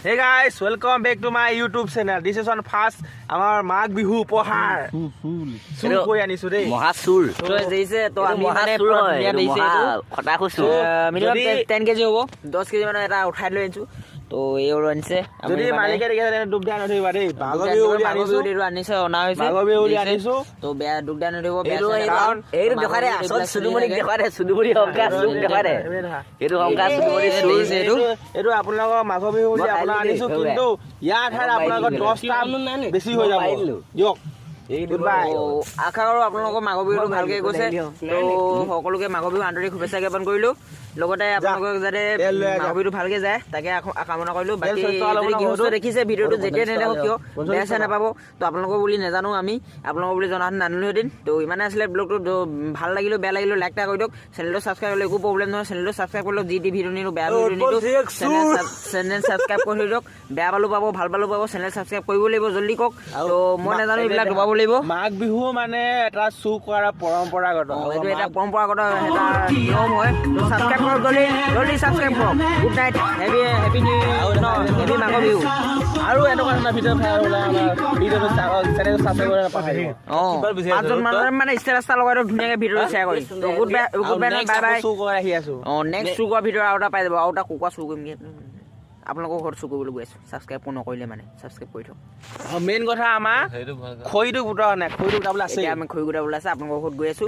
Hey guys, welcome back to my YouTube channel. This is on first our Mag Bihu উপহার চুৰ কৰি আনিছো দেই মহাচুৰ তো দিছে তো আমি মানে মহাচুৰ হয় পুৰা দিছে মহা তো খটা খুচু মিনিমাম 10 কেজি হ'ব 10 কেজি মানে এটা উঠাই লৈ আনিছো তো এই ওৰ আনিছে যদি মালিকে দেখে তেনে ডুব দিয়া নথিবা দেই বাগৰ বিহু বুলি আনিছে অনা হৈছে বাগৰ বিহু বুলি আনিছো তো বেয়া ডুব দিয়া নথিব এইটো দেখাৰে আচল সুদুমণিক দেখাৰে সুদুমণি হংকা চুক দেখাৰে এইটো হংকা সুদুমণি চুৰ এইটো আপোনালোকৰ মাঘৰ বিহু বুলি আপোনাক আনিছো কিন্তু ইয়াৰ ঠাইত আপোনালোকৰ 10টা বেছি হৈ যাব দিয়ক আশা কৰোঁ আপোনালোকৰ মাঘৰ বিহুটো ভালকৈ গৈছে তো সকলোকে মাঘৰ বিহু আন্তৰিক শুভেচ্ছা জ্ঞাপন কৰিলোঁ লগতে আপোনালোকক যাতে মাঘৰ বিহুটো ভালকৈ যায় তাকে কামনা কৰিলোঁ বাকী যদি গৃহস্থ দেখিছে ভিডিঅ'টো যেতিয়া নেদেখক কিয় বেয়া চেয়া নাপাব তো আপোনালোকৰ বুলি নাজানো আমি আপোনালোকৰ বুলি জনাহেঁতেন নানিলোহেঁতেন তো ইমানে আছিলে ব্লগটো ভাল লাগিলেও বেয়া লাগিলেও লাইক এটা কৰি দিয়ক চেনেলটো ছাবস্ক্ৰাইব কৰিলে একো প্ৰব্লেম নহয় চেনেলটো ছাবস্ক্ৰাইব কৰি লওক যি টি ভিডিঅ' নিলোঁ বেয়া ভিডিঅ' নিলোঁ চেনেল ছাবস্ক্ৰাইব কৰি দিয়ক বেয়া পালোঁ পাব ভাল পালোঁ পাব চেনেল ছাবস্ক্ৰাইব কৰিব লাগিব জল্দি কওক তো মই নাজানো এইবিলাক দবাব লাগিব মাঘ বিহু মানে এটা চুৰ কৰা পৰম্পৰাগত এইটো এটা পৰম্পৰাগত এটা নিয়ম হয় তো ছাবস্ক্ৰাইব কৰক জল্দি ছাবস্ক্ৰাইব কৰক good night happy new happy মাঘৰ বিহু আৰু এনেকুৱা ধৰণৰ ভিডিঅ' চাই ওলাই আমাৰ ভিডিঅ'টো চেনেল ছাবস্ক্ৰাইব কৰিব নাপাহৰিব পাঁচজন মানুহে মানে ষ্টেটাছ এটা লগাই দিয়ক ধুনীয়াকৈ ভিডিঅ'টো শ্বেয়াৰ কৰি তো গুড বাই বাই বাই চুৰ কৰি আহি আছো নেক্সট চুৰ কৰা ভিডিঅ' আৰু এটা পাই যাব আৰু এটা কুকুৰা চুৰ কৰিম আপোনালোকৰ ঘৰত চুৰ কৰিবলৈ গৈ আছোঁ ছাবস্ক্ৰাইব নকৰিলে মানে ছাবস্ক্ৰাইব কৰি থওক মেইন কথা আমাৰ খৰিটো গোটোৱা নাই খৰিটো গোটাবলৈ আছে আমি খৰি গোটাবলৈ আছে আপোনালোকৰ ঘৰত গৈ আছোঁ